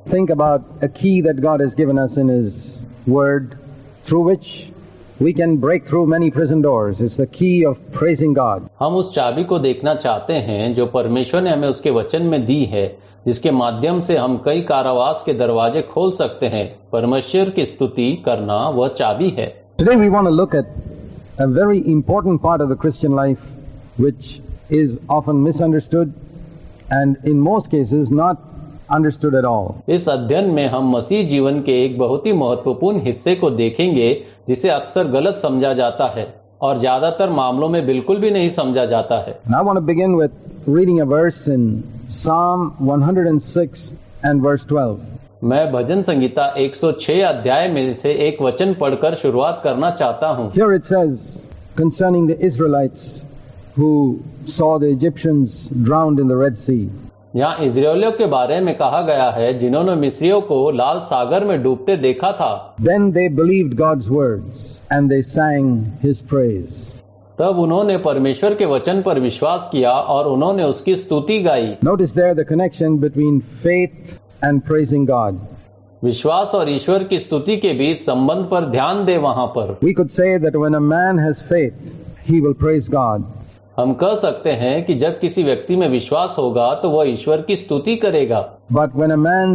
think about a key that God has given us in His Word, through which we can break through many prison doors. It's the key of praising God. हम उस चाबी को देखना चाहते हैं जो परमेश्वर ने हमें उसके वचन में दी है, जिसके माध्यम से हम कई कारावास के दरवाजे खोल सकते हैं। परमेश्वर की स्तुति करना वह चाबी है। Today we want to look at a very important part of the Christian life, which is often misunderstood and in most cases not understood at all. इस अध्ययन में हम मसीह जीवन के एक बहुत ही महत्वपूर्ण हिस्से को देखेंगे जिसे अक्सर गलत समझा जाता है और ज्यादातर मामलों में बिल्कुल भी नहीं समझा जाता है। And I want to begin with reading a verse in Psalm 106 and verse 12. मैं भजन संगीता 106 अध्याय में से एक वचन पढ़कर शुरुआत करना चाहता हूँ। Here it says concerning the Israelites who saw the Egyptians drowned in the Red Sea. यहाँ इजरायलियों के बारे में कहा गया है जिन्होंने मिस्रियों को लाल सागर में डूबते देखा था। Then they believed God's words and they sang His praise. तब उन्होंने परमेश्वर के वचन पर विश्वास किया और उन्होंने उसकी स्तुति गाई। Notice there the connection between faith and praising God. विश्वास और ईश्वर की स्तुति के बीच संबंध पर ध्यान दे। वहां पर We could say that when a man has faith, he will praise God. हम कह सकते हैं कि जब किसी व्यक्ति में विश्वास होगा तो वह ईश्वर की स्तुति करेगा। But when a man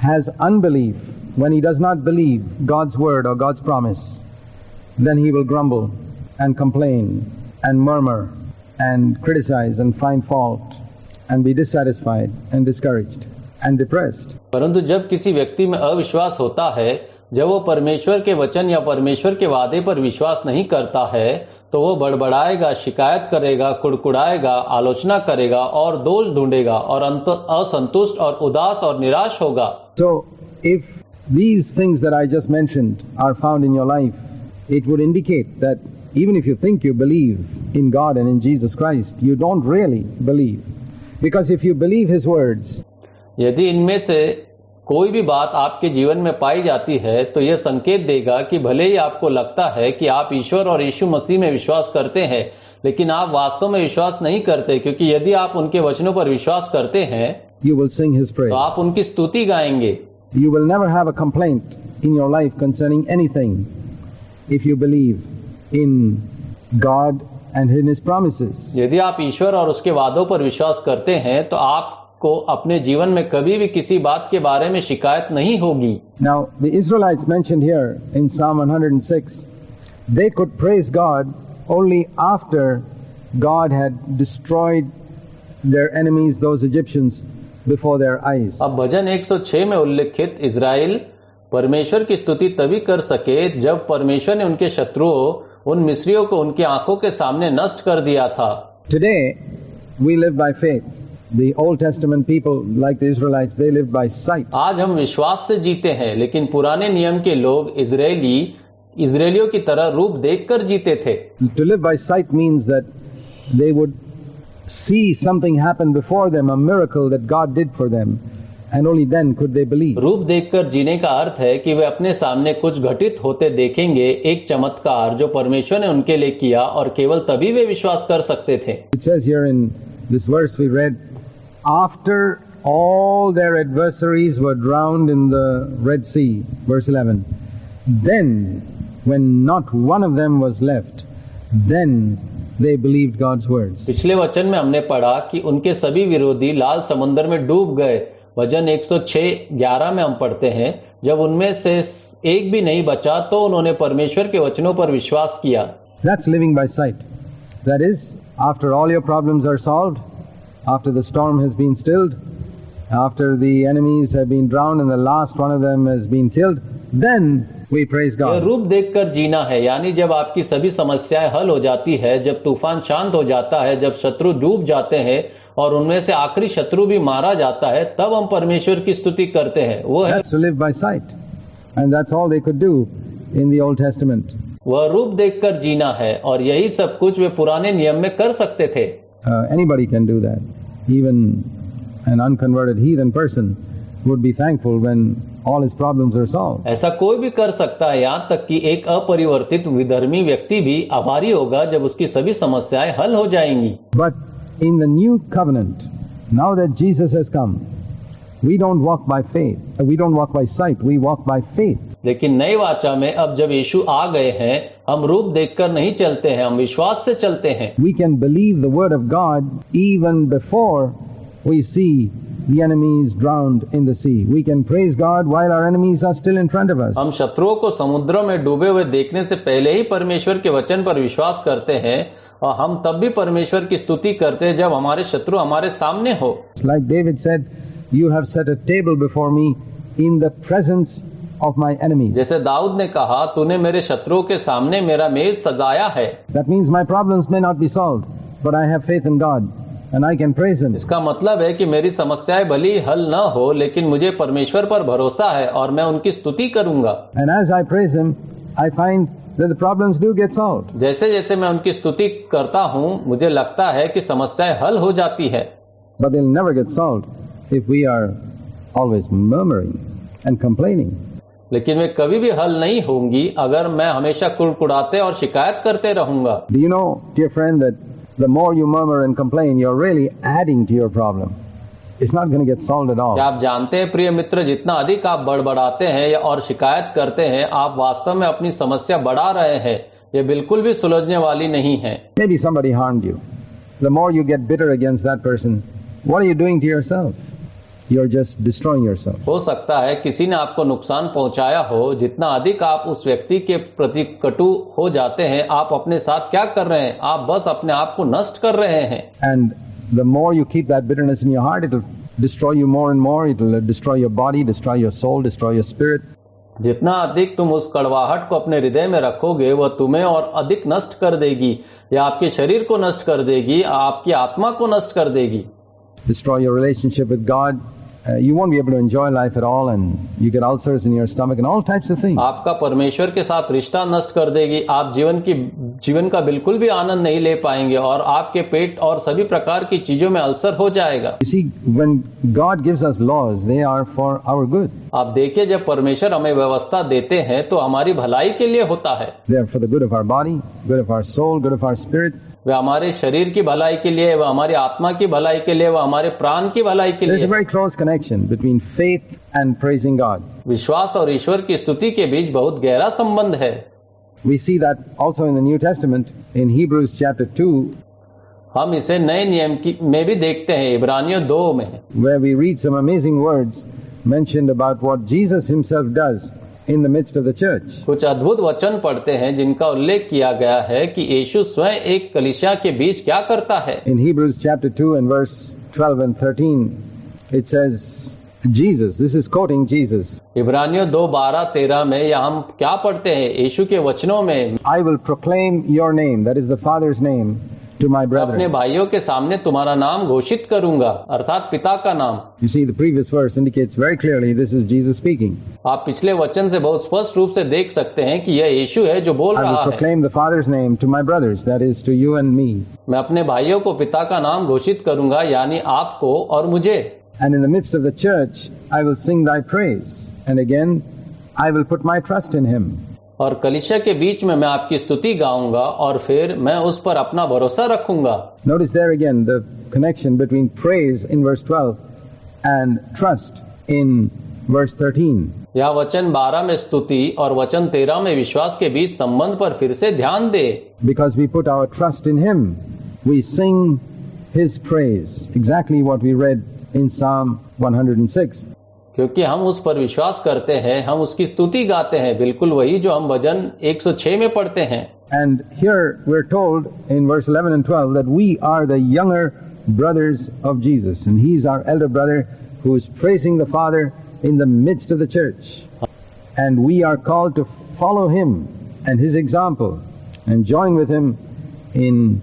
has unbelief, when he does not believe God's word or God's promise, then he will grumble and complain and murmur and criticize and find fault and be dissatisfied and discouraged and depressed. परंतु जब किसी व्यक्ति में अविश्वास होता है, जब वो परमेश्वर के वचन या परमेश्वर के वादे पर विश्वास नहीं करता है, तो वो बड़बड़ाएगा, शिकायत करेगा, कुड़कुड़ाएगा, आलोचना करेगा और दोष ढूंढेगा और अंत असंतुष्ट और उदास और निराश होगा। So if these things that I just mentioned are found in your life, it would indicate that even if you think you believe in God and in Jesus Christ, you don't really believe. Because if you believe His words, यदि इनमें से कोई भी बात आपके जीवन में पाई जाती है तो यह संकेत देगा कि भले ही आपको लगता है कि आप ईश्वर और यीशु मसीह में विश्वास करते हैं, लेकिन आप वास्तव में विश्वास नहीं करते, क्योंकि यदि आप उनके वचनों पर विश्वास करते हैं you will sing His praise. तो आप उनकी स्तुति गाएंगे। You will never have a complaint in your life concerning anything if you believe in God and in His promises. यदि आप ईश्वर और उसके वादों पर विश्वास करते हैं तो आपको अपने जीवन में कभी भी किसी बात के बारे में शिकायत नहीं होगी। Now the Israelites mentioned here in Psalm 106, they could praise God only after God had destroyed their enemies, those Egyptians, before their eyes. अब भजन 106 में उल्लिखित इजराइल परमेश्वर की स्तुति तभी कर सके जब परमेश्वर ने उनके शत्रुओं, उन मिस्रियों को उनकी आंखों के सामने नष्ट कर दिया था। Today we live by faith. The Old Testament people, like the Israelites, they lived by sight. आज हम विश्वास से जीते हैं, लेकिन पुराने नियम के लोग इजरायलियों की तरह रूप देखकर जीते थे। To live by sight means that they would see something happen before them, a miracle that God did for them, and only then could they believe. रूप देखकर जीने का अर्थ है कि वे अपने सामने कुछ घटित होते देखेंगे, एक चमत्कार जो परमेश्वर ने उनके लिए किया, और केवल तभी वे विश्वास कर सकते थे। It says here in this verse we read, after all their adversaries were drowned in the Red Sea, verse 11, then when not one of them was left, then they believed God's words. पिछले वचन में हमने पढ़ा कि उनके सभी विरोधी लाल समंदर में डूब गए। वचन 106:11 में हम पढ़ते हैं, जब उनमें से एक भी नहीं बचा तो उन्होंने परमेश्वर के वचनों पर विश्वास किया। That's living by sight. That is, after all your problems are solved, after the storm has been stilled, after the enemies have been drowned and the last one of them has been killed, then we praise God. यह रूप देखकर जीना है, यानी जब आपकी सभी समस्याएं हल हो जाती है, जब तूफान शांत हो जाता है, जब शत्रु डूब जाते हैं और उनमें से आखिरी शत्रु भी मारा जाता है, तब हम परमेश्वर की स्तुति करते हैं। वो है That's to live by sight, and that's all they could do in the Old Testament. वह रूप देखकर जीना है, और यही सब कुछ वे पुराने नियम में कर सकते थे। Anybody can do that. Even an unconverted heathen person would be thankful when all his problems are solved. ऐसा कोई भी कर सकता है, यहाँ तक कि एक अपरिवर्तित विधर्मी व्यक्ति भी आभारी होगा जब उसकी सभी समस्याएं हल हो जाएंगी। But in the new covenant, now that Jesus has come, We don't walk by faith. We don't walk by sight. We walk by faith. लेकिन नई वाचा में अब जब यीशु आ गए हैं, हम रूप देखकर नहीं चलते हैं, हम विश्वास से चलते हैं। We can believe the word of God even before we see the enemies drowned in the sea. We can praise God while our enemies are still in front of us. हम शत्रुओं को समुद्रों में डूबे हुए देखने से पहले ही परमेश्वर के वचन पर विश्वास करते हैं, और हम तब भी परमेश्वर की स्तुति करते हैं जब हमारे शत्रु हमारे सामने हो। Like David said, "You have set a table before me in the presence of my enemies." जैसे दाऊद ने कहा, तूने मेरे शत्रुओं के सामने मेरा मेज सजाया है। That means my problems may not be solved, but I have faith in God and I can praise Him. इसका मतलब है कि मेरी समस्याएं भली हल न हो, लेकिन मुझे परमेश्वर पर भरोसा है और मैं उनकी स्तुति करूंगा। And as I praise Him, I find that the problems do get solved. जैसे जैसे मैं उनकी स्तुति करता हूँ, मुझे लगता है कि समस्याएं हल हो जाती है। But they'll never get solved if we are always murmuring and complaining. लेकिन वे कभी भी हल नहीं होंगी अगर मैं हमेशा कुड़कुड़ाते और शिकायत करते रहूंगा। Do you know, dear friend, that the more you murmur and complain, you're really adding to your problem. It's not going to get solved at all. क्या आप जानते हैं प्रिय मित्र, जितना अधिक आप बड़बड़ाते हैं और शिकायत करते हैं, आप वास्तव में अपनी समस्या बढ़ा रहे हैं। ये बिल्कुल भी सुलझने वाली नहीं है। Maybe somebody harmed you. The more you get bitter against that person, what are you doing to yourself? You're just destroying yourself. हो सकता है किसी ने आपको नुकसान पहुंचाया हो। जितना अधिक आप उस व्यक्ति के प्रति कटु हो जाते हैं, आप अपने साथ क्या कर रहे हैं? आप बस अपने आप को नष्ट कर रहे हैं। And the more you keep that bitterness in your heart, it'll destroy you more and more. It'll destroy your body, destroy your soul, destroy your spirit. जितना अधिक तुम उस कड़वाहट को अपने हृदय में रखोगे, वह तुम्हें और अधिक नष्ट कर देगी, या आपके शरीर को नष्ट कर देगी, आपकी आत्मा को नष्ट कर देगी। Destroy your relationship with God. You won't be able to enjoy life at all, and you get ulcers in your stomach and all types of things. आपका परमेश्वर के साथ रिश्ता नष्ट कर देगी। आप जीवन का बिल्कुल भी आनंद नहीं ले पाएंगे, और आपके पेट और सभी प्रकार की चीजों में अल्सर हो जाएगा। You see, when God gives us laws, they are for our good. आप देखिए, जब परमेश्वर हमें व्यवस्था देते हैं तो हमारी भलाई के लिए होता है। They are for the good of our body, good of our soul, good of our spirit. वे हमारे शरीर की भलाई के लिए, वह हमारी आत्मा की भलाई के लिए, वह हमारे प्राण की भलाई के There's a लिए। very close connection between faith and praising God. विश्वास और ईश्वर की स्तुति के बीच बहुत गहरा संबंध है। We see that also in the New Testament in Hebrews chapter 2, हम इसे नए नियम में भी देखते हैं, इब्रानियों 2 में, where we read some amazing words mentioned about what Jesus himself does in the midst of the church. कुछ अद्भुत वचन पढ़ते हैं जिनका उल्लेख किया गया है कि यीशु स्वयं एक कलीसिया के बीच क्या करता है। In Hebrews chapter 2 and verse 12 and 13, it says, Jesus, this is quoting Jesus, इब्रानियों 2, 12, 13 में या हम क्या पढ़ते हैं यीशु के वचनों में, I will proclaim your name, that is the Father's name, to my अपने brethren. भाइयों के सामने तुम्हारा नाम घोषित करूंगा, अर्थात पिता का नाम। You see, the previous verse indicates very clearly this is Jesus speaking. आप पिछले वचन से बहुत स्पष्ट रूप से देख सकते हैं कि यह यीशु है जो बोल I रहा will है। proclaim the Father's name to my brothers, that is to you and me. मैं अपने भाइयों को पिता का नाम घोषित करूंगा, यानी आपको और मुझे। And in the midst of the church, I will sing thy praise. And again, I will put my trust in him. और कलीसिया के बीच में मैं आपकी स्तुति गाऊंगा, और फिर मैं उस पर अपना भरोसा रखूंगा। Notice there again the connection between praise in verse 12 and trust in verse 13. यह वचन 12 में स्तुति और वचन 13 में विश्वास के बीच संबंध पर फिर से ध्यान दे। Because we put our trust in him, we sing his praise. Exactly what we read in Psalm 106. क्योंकि हम उस पर विश्वास करते हैं, हम उसकी स्तुति गाते हैं, बिल्कुल वही जो हम भजन 106 में पढ़ते हैं। And here we're told in verse 11 and 12 that we are the younger brothers of Jesus, and he's our elder brother who is praising the Father in the midst of the church. And we are called to follow him and his example and join with him in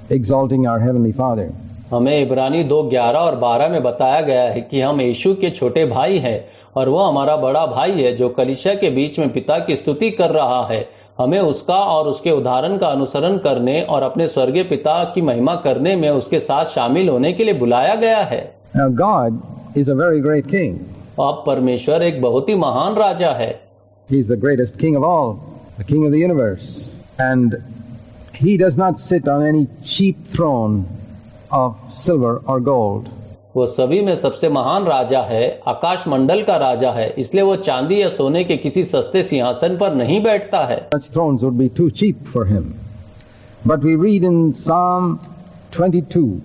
exalting our Heavenly Father. हमें इब्रानी 2, 11 और 12 में बताया गया है कि हम यीशु के छोटे भाई हैं, और वह हमारा बड़ा भाई है जो कलीसिया के बीच में पिता की स्तुति कर रहा है। हमें उसका और उसके उदाहरण का अनुसरण करने और अपने स्वर्गीय पिता की महिमा करने में उसके साथ शामिल होने के लिए बुलाया गया है। Now God is a very great king. अब परमेश्वर एक बहुत ही महान राजा है। He's the greatest king of all, the king of the universe. And he does not sit on any cheap throne of silver or gold. वो सभी में सबसे महान राजा है, आकाश मंडल का राजा है, इसलिए वो चांदी या सोने के किसी सस्ते सिंहासन पर नहीं बैठता है। Such thrones would be too cheap for him. But we read in Psalm 22,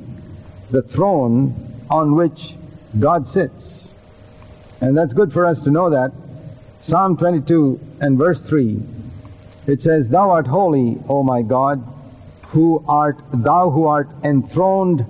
the throne on which God sits. And that's good for us to know that. Psalm 22 and verse 3, it says, Thou art holy, O my God, thou who art enthroned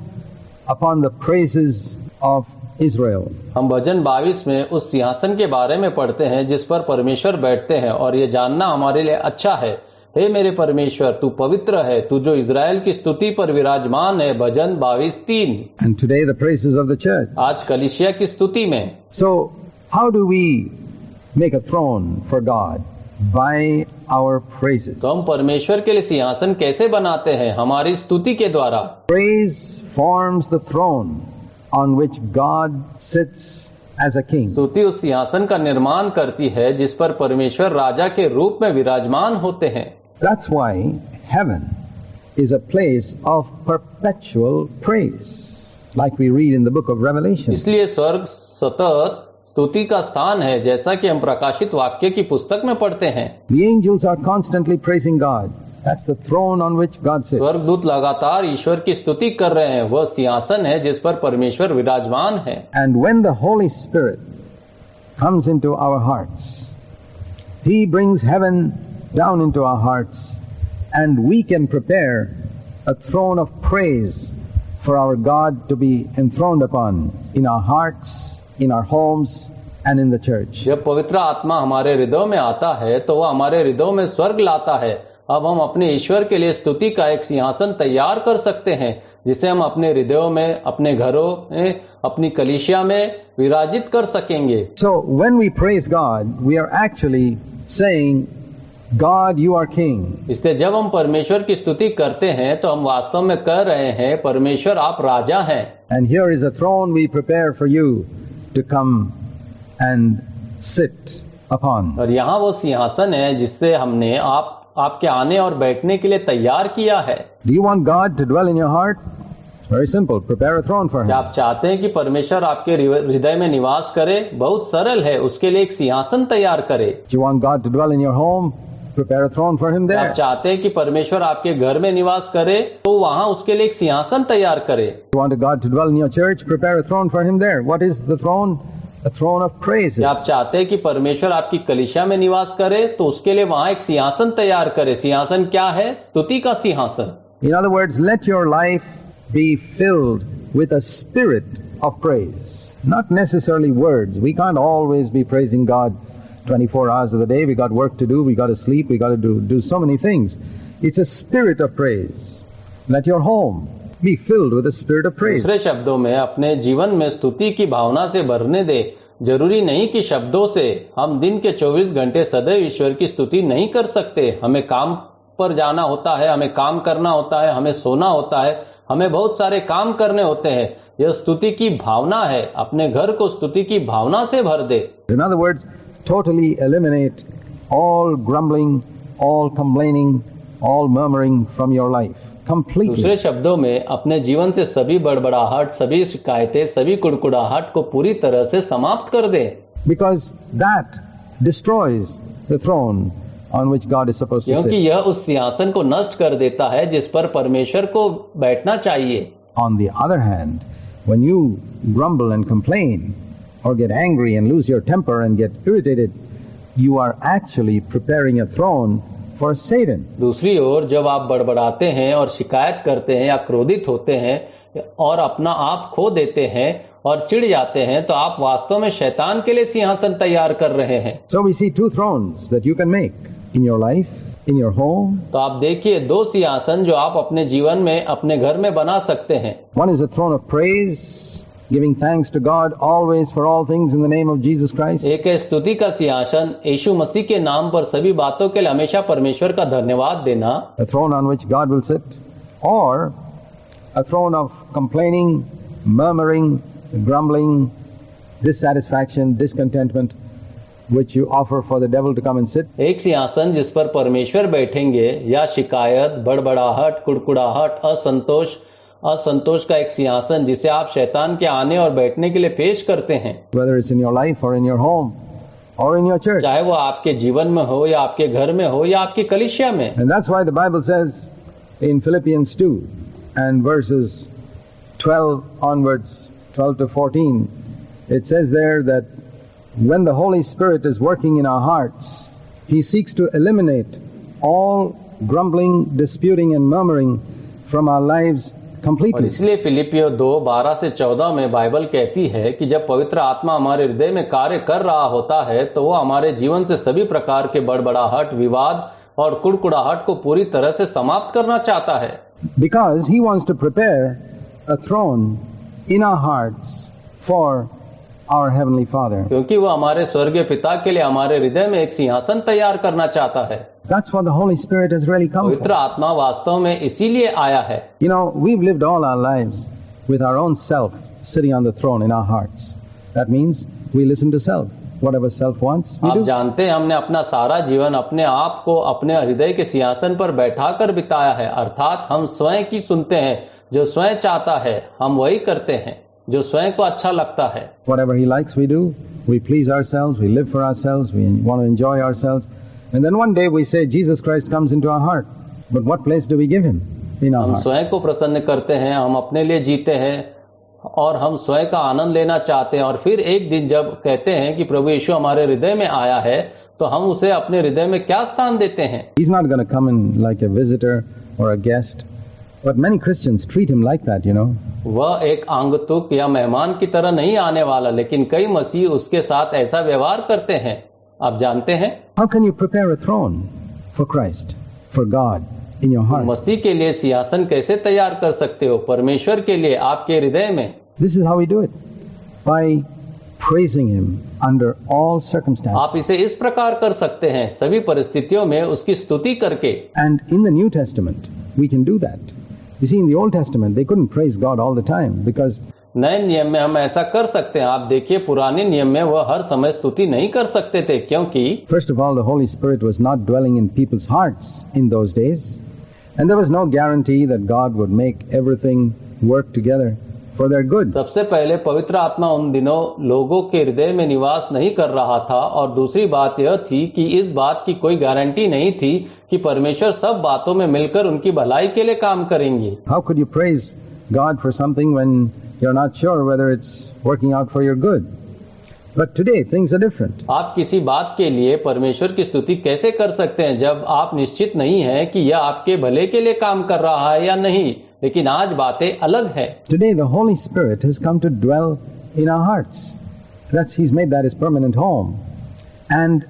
upon the praises of Israel. हम भजन 22 में उस सिंहासन के बारे में पढ़ते हैं जिस पर परमेश्वर बैठते हैं, और ये जानना हमारे लिए अच्छा है। हे मेरे परमेश्वर, तू पवित्र है, तू जो इज़राइल की स्तुति पर विराजमान है। भजन 22:3। And today the praises of the church. आज कलीसिया की स्तुति में। So how do we make a throne for God? By our praises. तो हम परमेश्वर के लिए सिंहासन कैसे बनाते हैं? हमारी स्तुति के द्वारा। Praise forms the throne on which God sits as a king. स्तुति उस सिंहासन का निर्माण करती है जिस पर परमेश्वर राजा के रूप में विराजमान होते हैं। That's why heaven is a place of perpetual praise, like we read in the book of Revelation. इसलिए स्वर्ग सतत स्तुति का स्थान है, जैसा कि हम प्रकाशित वाक्य की पुस्तक में पढ़ते हैं। The angels are constantly praising God. That's the throne on which God sits. स्वर्गदूत लगातार ईश्वर की स्तुति कर रहे हैं, वह सिंहासन है जिस पर परमेश्वर विराजमान है। And when the Holy Spirit comes into our hearts, He brings heaven down into our hearts, and we can prepare a throne of praise for our God to be enthroned upon in our hearts, in our homes, and in the church. जब पवित्र आत्मा हमारे हृदय में आता है तो वह हमारे हृदय में स्वर्ग लाता है। अब हम अपने ईश्वर के लिए स्तुति का एक सिंहासन तैयार कर सकते हैं, जिसे हम अपने हृदयों में, अपने घरों में, अपनी कलीसिया में विराजित कर सकेंगे। So when we praise God, we are actually saying, God, you are king. इसलिए जब हम परमेश्वर की स्तुति करते हैं तो हम वास्तव में कह रहे हैं, परमेश्वर आप राजा हैं। And here is a throne we prepare for you to come and sit upon. और यहाँ वो सिंहासन है जिससे हमने आपके आने और बैठने के लिए तैयार किया है। Do you want God to dwell in your heart? Very simple. Prepare a throne for क्या Him. आप चाहते हैं कि परमेश्वर आपके हृदय में निवास करे? बहुत सरल है, उसके लिए एक सिंहासन तैयार करे। Do you want God to dwell in your home? Prepare a throne for Him आप there. चाहते हैं कि परमेश्वर आपके घर में निवास करे, तो वहाँ उसके लिए एक सिंहासन तैयार करे। You want God to dwell in your church? Prepare a throne for Him there. What is the throne? A throne of praises. क्या आप चाहते हैं कि परमेश्वर आपकी कलीसिया में निवास करे, तो उसके लिए वहाँ एक सिंहासन तैयार करे। सिंहासन क्या है? स्तुति का सिंहासन। In other words, let your life be filled with a spirit of praise. Not necessarily words. We can't always be praising God 24 hours of the day. We got work to do, we got to sleep, we got to do so many things. It's a spirit of praise. Let your home be filled with a spirit of praise. दूसरे शब्दों में अपने जीवन में स्तुति की भावना से भरने दे। जरूरी नहीं कि शब्दों से हम दिन के 24 घंटे सदैव ईश्वर की स्तुति नहीं कर सकते। हमें काम पर जाना होता है, हमें काम करना होता है, हमें सोना होता है, हमें बहुत सारे काम करने होते हैं। यह स्तुति की भावना है। अपने घर को स्तुति की भावना से भर दे। In other words, totally eliminate all grumbling, all complaining, all murmuring from your life. Completely. दूसरे शब्दों में अपने जीवन से सभी बड़बड़ाहट, सभी शिकायतें, सभी कुड़कुड़ाहट को पूरी तरह से समाप्त कर दे। Because that destroys the throne on which God is supposed to क्योंकि sit. यह उस सिंहासन को नष्ट कर देता है जिस पर परमेश्वर को बैठना चाहिए। On the other hand, when you grumble and complain or get angry and lose your temper and get irritated, you are actually preparing a throne for Satan. दूसरी ओर जब आप बड़बड़ाते हैं और शिकायत करते हैं या क्रोधित होते हैं और अपना आप खो देते हैं और चिढ़ जाते हैं, तो आप वास्तव में शैतान के लिए सिंहासन तैयार कर रहे हैं। So we see two thrones that you can make in your life, in your home. तो आप देखिए दो सिंहासन जो आप अपने जीवन में, अपने घर में बना सकते हैं। One is a throne of praise, giving thanks to God always for all things in the name of Jesus Christ. एक है स्तुति का सिंहासन, यीशु मसीह के नाम पर सभी बातों के लिए हमेशा परमेश्वर का धन्यवाद देना। A throne on which God will sit. Or a throne of complaining, murmuring, grumbling, dissatisfaction, discontentment, which you offer for the devil to come and sit. एक सिंहासन जिस पर परमेश्वर बैठेंगे, या शिकायत, बड़बड़ाहट, कुड़कुड़ाहट, असंतोष असंतोष का एक सिंहासन जिसे आप शैतान के आने और बैठने के लिए पेश करते हैं, whether it's in your life or in your home or in your church. चाहे वो आपके जीवन में हो या आपके घर में हो या आपकी कलीसिया में। And that's why the Bible says in Philippians 2 and verses 12 onwards, 12 to 14, it says there that when the Holy Spirit is working in our hearts, He seeks to eliminate all grumbling, disputing and murmuring from our lives और completely. इसलिए फिलिपियो 2:12 से 14 में Bible कहती है कि जब पवित्र आत्मा हमारे हृदय में कार्य कर रहा होता है तो वो हमारे जीवन से सभी प्रकार के बड़बड़ाहट, विवाद और कुड़कुड़ाहट को पूरी तरह से समाप्त करना चाहता है। Because He wants to prepare a throne in our hearts for our Heavenly Father. क्योंकि वो हमारे स्वर्गीय पिता के लिए हमारे हृदय में एक सिंहासन तैयार करना चाहता है। That's what the Holy Spirit has really come पवित्र for. आत्मा वास्तव में इसीलिए आया है। You know, we've lived all our lives with our own self sitting on the throne in our hearts. That means we listen to self. Whatever self wants, we आप do. जानते हैं हमने अपना सारा जीवन अपने आप को अपने हृदय के सिंहासन पर बैठाकर बिताया है, अर्थात हम स्वयं की सुनते हैं, जो स्वयं चाहता है हम वही करते हैं, जो स्वयं को अच्छा लगता है। Whatever He likes, we do. We please ourselves, we live for ourselves, we want to enjoy ourselves. And then one day we say, Jesus Christ comes into our heart. But what place do we give Him in our हम heart? स्वयं को प्रसन्न करते हैं, हम अपने लिए जीते हैं और हम स्वयं का आनंद लेना चाहते हैं, और फिर एक दिन जब कहते हैं कि प्रभु यीशु हमारे हृदय में आया है तो हम उसे अपने हृदय में क्या स्थान देते हैं? He's not going to come in like a visitor or a guest. But many Christians treat Him like that, you know. वह एक आगंतुक या मेहमान की तरह नहीं आने वाला, लेकिन कई मसीह उसके साथ ऐसा व्यवहार करते हैं। आप जानते हैं How can you prepare a throne for Christ, for God in your heart? मसीह के लिए सिंहासन कैसे तैयार कर सकते हो? परमेश्वर के लिए आपके हृदय में। This is how we do it. By praising Him under all circumstances. आप इसे इस प्रकार कर सकते हैं, सभी परिस्थितियों में उसकी स्तुति करके। And in the New Testament, we can do that. You see, in the Old Testament, they couldn't praise God all the time because नए नियम में हम ऐसा कर सकते हैं। आप देखिए पुराने नियम में वह हर समय स्तुति नहीं कर सकते थे, क्योंकि first of all, the Holy Spirit was not dwelling in people's hearts in those days. And there was no guarantee that God would make everything work together for their good. सबसे पहले पवित्र आत्मा उन दिनों लोगों के हृदय में निवास नहीं कर रहा था, और दूसरी बात यह थी कि इस बात की कोई गारंटी नहीं थी कि परमेश्वर सब बातों में मिलकर उनकी भलाई के लिए काम करेंगे। How could you praise God for something when you're not sure whether it's working out for your good? But today things are different. आप किसी बात के लिए परमेश्वर की स्तुति कैसे कर सकते हैं जब आप निश्चित नहीं हैं कि यह आपके भले के लिए काम कर रहा है या नहीं? लेकिन आज बातें अलग है। Today the Holy Spirit has come to dwell in our hearts. He's made that His permanent home. And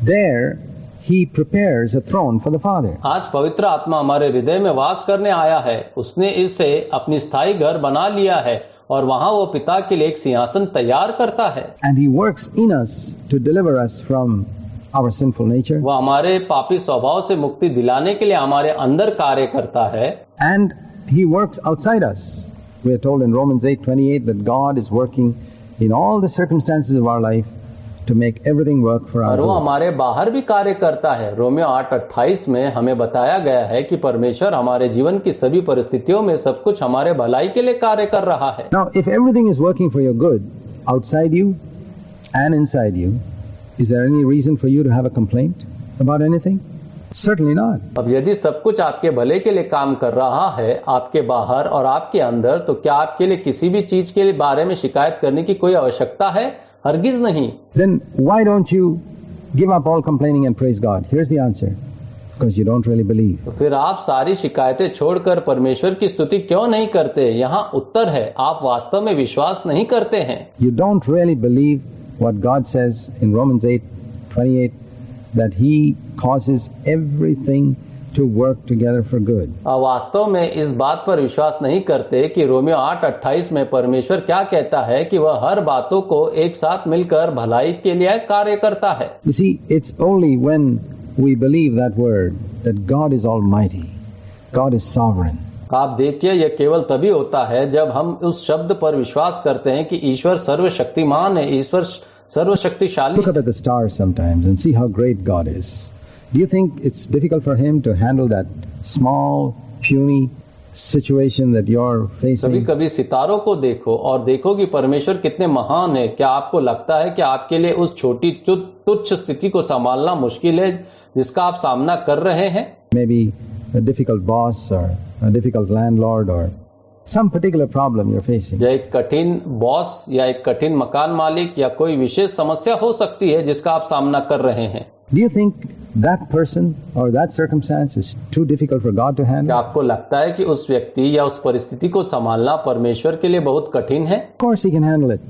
there He prepares a throne for the Father. आज पवित्र आत्मा हमारे हृदय में वास करने आया है। उसने इसे अपनी स्थायी घर बना लिया है और वहां वो पिता के लिए एक सिंहासन तैयार करता है। And He works in us to deliver us from our sinful nature. वह हमारे पापी स्वभाव से मुक्ति दिलाने के लिए हमारे अंदर कार्य करता है। And He works outside us. We are told in Romans 8:28 that God is working in all the circumstances of our life to make everything work for our और वो good. हमारे बाहर भी कार्य करता है। रोमियो 8:28 में हमें बताया गया है कि परमेश्वर हमारे जीवन की सभी परिस्थितियों में सब कुछ हमारे भलाई के लिए कार्य कर रहा है। Now, if everything is working for your good outside you and inside you, is there any reason for you to have a complaint about anything? Certainly not. अब यदि सब कुछ आपके भले के लिए काम कर रहा है, आपके बाहर और आपके अंदर, तो क्या आपके लिए किसी भी चीज के बारे में शिकायत करने की कोई आवश्यकता है? हरगिज नहीं। Then why don't you give up all complaining and praise God? Here's the answer. Because you don't really believe. तो फिर आप सारी शिकायतें छोड़कर परमेश्वर की स्तुति क्यों नहीं करते? यहाँ उत्तर है, आप वास्तव में विश्वास नहीं करते हैं। You don't really believe what God says in Romans 8:28 that He causes everything to work together for good. आप वास्तव में इस बात पर विश्वास नहीं करते कि रोमियो 8:28 में परमेश्वर क्या कहता है कि वह हर बातों को एक साथ मिलकर भलाई के लिए कार्य करता है। You see, it's only when we believe that word that God is almighty, God is sovereign. आप देखिए, यह केवल तभी होता है जब हम उस शब्द पर विश्वास करते हैं कि ईश्वर सर्वशक्तिमान है, ईश्वर सर्वशक्तिशाली। Look up at the stars sometimes and see how great God is. Do you think it's difficult for Him to handle that small, puny situation that you're कभी facing, कभी सितारों को देखो और देखो कि परमेश्वर कितने महान है। क्या आपको लगता है कि आपके लिए उस छोटी तुच्छ स्थिति को संभालना मुश्किल है जिसका आप सामना कर रहे हैं? maybe a difficult boss or a difficult landlord or some particular problem you're facing. या एक कठिन बॉस या एक कठिन मकान मालिक या कोई विशेष समस्या हो सकती है जिसका आप सामना कर रहे हैं। Do you think that person or that circumstance is too difficult for God to क्या handle? आपको लगता है कि उस व्यक्ति या उस परिस्थिति को संभालना परमेश्वर के लिए बहुत कठिन है? Of course he can handle it.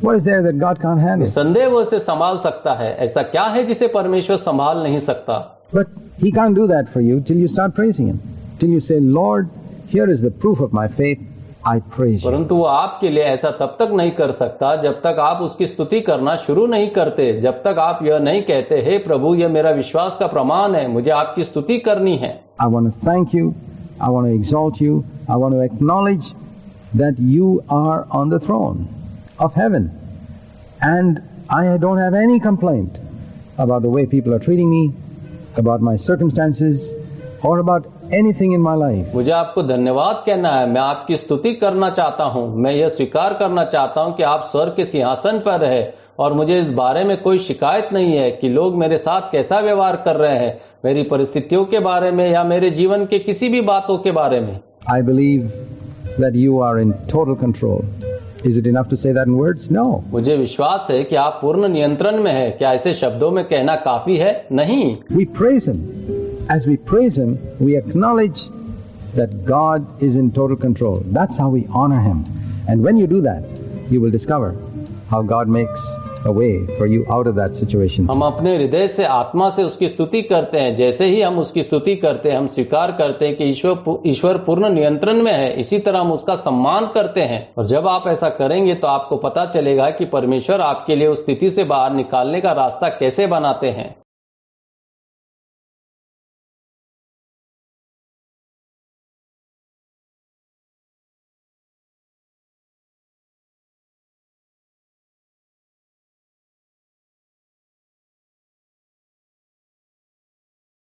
What is there that God can't handle? निस्संदेह वो इसे संभाल सकता है। ऐसा क्या है जिसे परमेश्वर संभाल नहीं सकता? But he can't do that for you till you start praising him. Till you say, Lord, here is the proof of my faith. I praise you. परंतु वो आपके लिए ऐसा तब तक नहीं कर सकता जब तक आप उसकी स्तुति करना शुरू नहीं करते, जब तक आप यह नहीं कहते, हे प्रभु, यह मेरा विश्वास का प्रमाण है, मुझे आपकी स्तुति करनी है। I want to thank you. I want to exalt you. I want to acknowledge that you are on the throne of heaven. And I don't have any complaint about the way people are treating me, about my circumstances, or about anything in my life. मुझे आपको धन्यवाद कहना है। मैं आपकी स्तुति करना चाहता हूँ। मैं यह स्वीकार करना चाहता हूँ कि आप स्वर्ग के सिंहासन पर रहे और मुझे इस बारे में कोई शिकायत नहीं है कि लोग मेरे साथ कैसा व्यवहार कर रहे हैं, मेरी परिस्थितियों के बारे में या मेरे जीवन के किसी भी बातों के बारे में। I believe that you are in total control. Is it enough to say that in words? No. मुझे विश्वास है कि आप पूर्ण नियंत्रण में हैं। क्या ऐसे शब्दों में कहना काफी है? नहीं। We praise him. As we praise him, we acknowledge that God is in total control. That's how we honor him. And when you do that, you will discover how God makes a way for you out of that situation. हम अपने हृदय से आत्मा से उसकी स्तुति करते हैं। जैसे ही हम उसकी स्तुति करते हैं, हम स्वीकार करते हैं कि ईश्वर पूर्ण नियंत्रण में है। इसी तरह हम उसका सम्मान करते हैं। और जब आप ऐसा करेंगे तो आपको पता चलेगा कि परमेश्वर आपके लिए उस स्थिति से बाहर निकालने का रास्ता कैसे बनाते हैं।